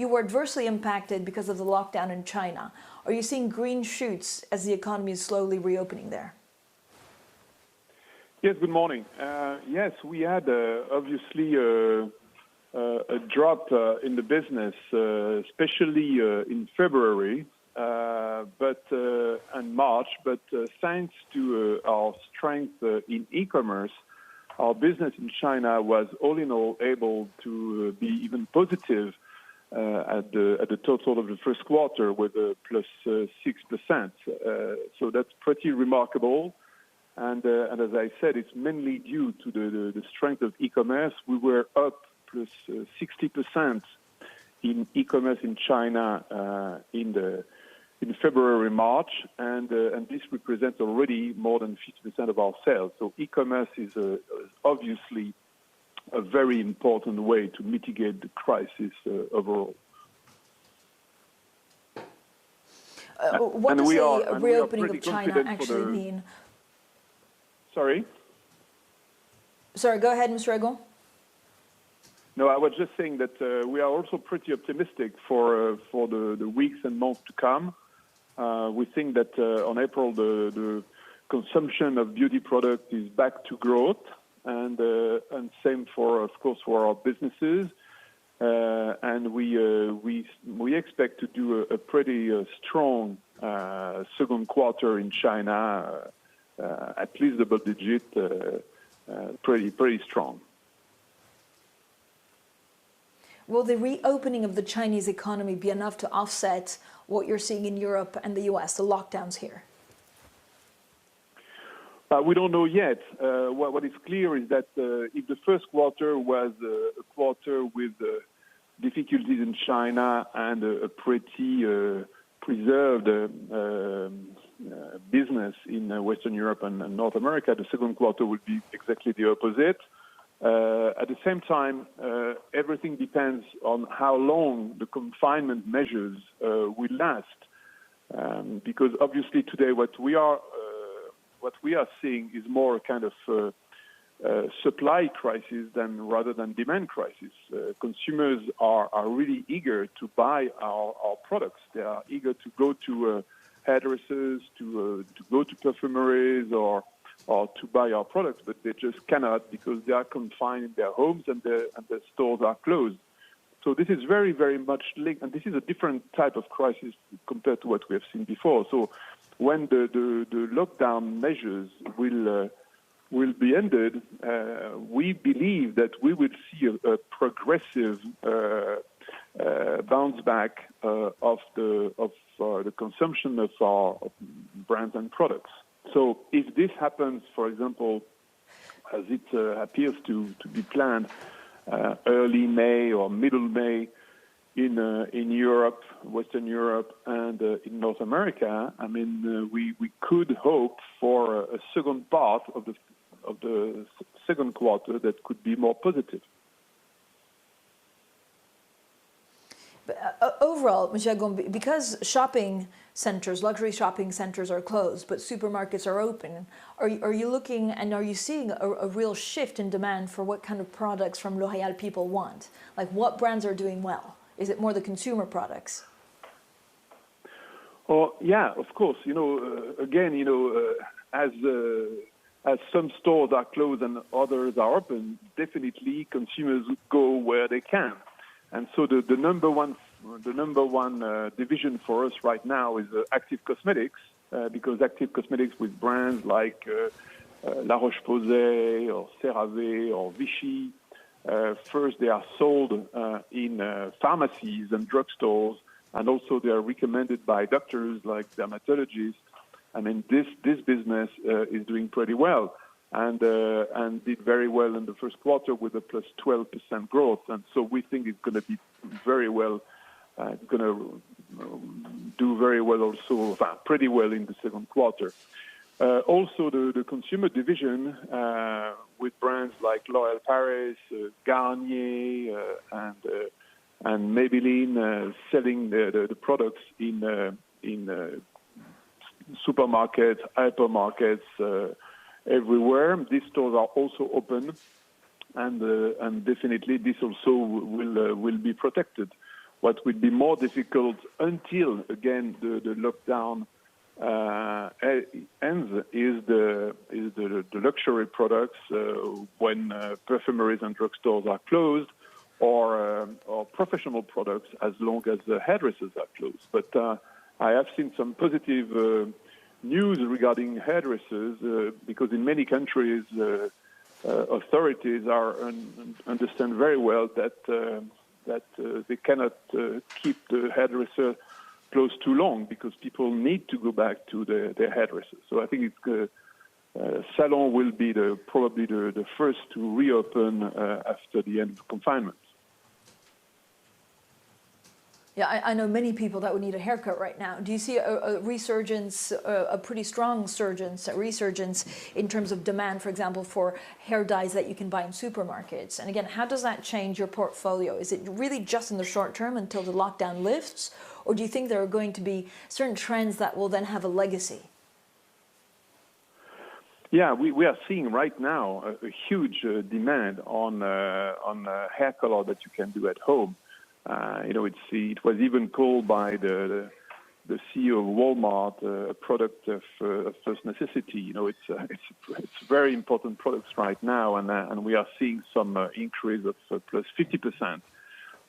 you were adversely impacted because of the lockdown in China. Are you seeing green shoots as the economy is slowly reopening there? Yes, good morning. Yes, we had obviously a drop in the business, especially in February and March. But thanks to our strength in e-commerce, our business in China was all in all able to be even positive at the total of the first quarter with a plus 6%. So that's pretty remarkable. And as I said, it's mainly due to the strength of e-commerce. We were up plus 60% in e-commerce in China in February, March, and this represents already more than 50% of our sales. So e-commerce is obviously a very important way to mitigate the crisis overall. What does the reopening of China actually mean? Sorry? Sorry, go ahead, Mr. Agon. No, I was just saying that we are also pretty optimistic for the weeks and months to come. We think that on April, the consumption of beauty products is back to growth, and same for, of course, for our businesses. And we expect to do a pretty strong second quarter in China, at least double digit, pretty strong. Will the reopening of the Chinese economy be enough to offset what you're seeing in Europe and the US, the lockdowns here? We don't know yet. What is clear is that if the first quarter was a quarter with difficulties in China and a pretty preserved business in Western Europe and North America, the second quarter would be exactly the opposite. At the same time, everything depends on how long the confinement measures will last, because obviously today what we are seeing is more a kind of supply crisis rather than demand crisis. Consumers are really eager to buy our products. They are eager to go to hairdressers, to go to perfumeries or to buy our products, but they just cannot because they are confined in their homes and the stores are closed. So this is very, very much linked, and this is a different type of crisis compared to what we have seen before. So when the lockdown measures will be ended, we believe that we will see a progressive bounce back of the consumption of our brands and products. So if this happens, for example, as it appears to be planned, early May or middle May in Europe, Western Europe, and in North America, I mean, we could hope for a second part of the second quarter that could be more positive. Overall, Monsieur Agon, because shopping centers, luxury shopping centers are closed, but supermarkets are open, are you looking and are you seeing a real shift in demand for what kind of products from L'Oreal people want? Like what brands are doing well? Is it more the consumer products? Oh, yeah, of course. Again, as some stores are closed and others are open, definitely consumers go where they can. And so the number one division for us right now is active cosmetics, because active cosmetics with brands like La Roche-Posay or CeraVe or Vichy, first they are sold in pharmacies and drugstores, and also they are recommended by doctors like dermatologists. I mean, this business is doing pretty well. And did very well in the first quarter with a plus 12% growth. And so we think it's going to be very well, going to do very well also, pretty well in the second quarter. Also, the consumer division with brands like L'Oréal Paris, Garnier, and Maybelline selling the products in supermarkets, hypermarkets, everywhere. These stores are also open, and definitely this also will be protected. What will be more difficult until, again, the lockdown ends is the luxury products when perfumeries and drugstores are closed, or professional products as long as the hairdressers are closed. But I have seen some positive news regarding hairdressers because in many countries authorities understand very well that they cannot keep the hairdresser closed too long because people need to go back to their hairdressers. So I think salon will be probably the first to reopen after the end of confinement. Yeah, I know many people that would need a haircut right now. Do you see a resurgence, a pretty strong resurgence in terms of demand, for example, for hair dyes that you can buy in supermarkets? And again, how does that change your portfolio? Is it really just in the short term until the lockdown lifts? Or do you think there are going to be certain trends that will then have a legacy? Yeah, we are seeing right now a huge demand on hair color that you can do at home. It was even called by the CEO of Walmart a product of first necessity. It's very important products right now, and we are seeing some increase of plus 50%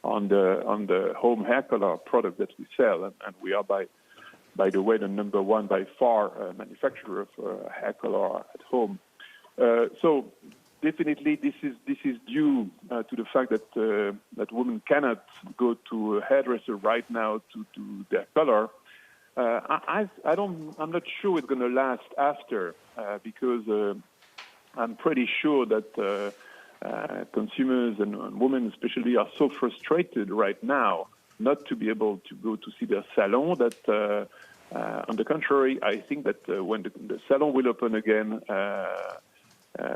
on the home hair color product that we sell, and we are by the way the number one by far manufacturer of hair color at home. So definitely, this is due to the fact that women cannot go to a hairdresser right now to do their color. I'm not sure it's going to last after because I'm pretty sure that consumers and women especially are so frustrated right now not to be able to go to see their salon that on the contrary, I think that when the salon will open again,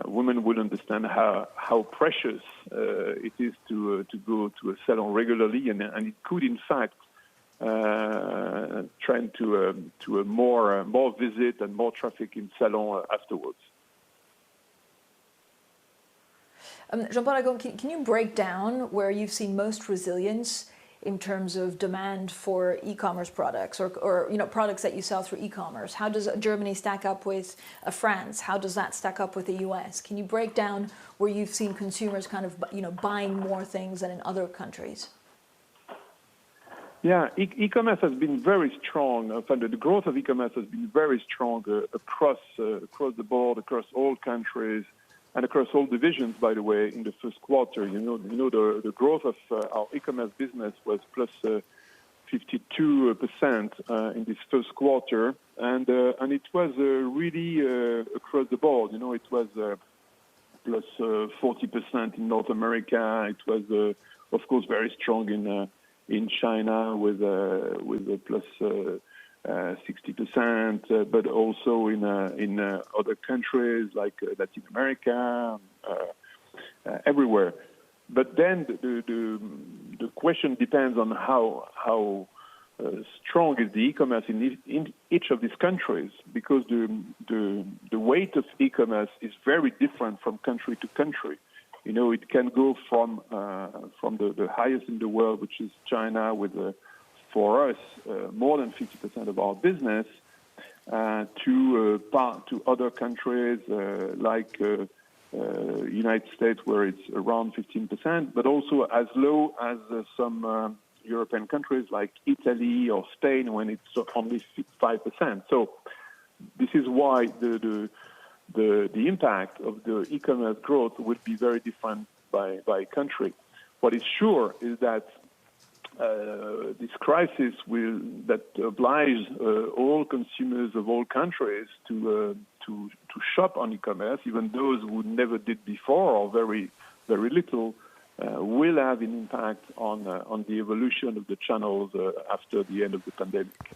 women will understand how precious it is to go to a salon regularly, and it could in fact trend to a more visit and more traffic in salon afterwards. Jean-Paul Agon, can you break down where you've seen most resilience in terms of demand for e-commerce products or products that you sell through e-commerce? How does Germany stack up with France? How does that stack up with the US? Can you break down where you've seen consumers kind of buying more things than in other countries? Yeah, e-commerce has been very strong. The growth of e-commerce has been very strong across the board, across all countries, and across all divisions, by the way, in the first quarter. The growth of our e-commerce business was plus 52% in this first quarter, and it was really across the board. It was plus 40% in North America. It was, of course, very strong in China with a plus 60%, but also in other countries like Latin America, everywhere. But then the question depends on how strong is the e-commerce in each of these countries, because the weight of e-commerce is very different from country to country. It can go from the highest in the world, which is China, with for us more than 50% of our business, to other countries like United States, where it's around 15%, but also as low as some European countries like Italy or Spain, when it's only 5%. So this is why the impact of the e-commerce growth would be very different by country. What is sure is that this crisis that obliges all consumers of all countries to shop on e-commerce, even those who never did before or very very little, will have an impact on the evolution of the channels after the end of the pandemic.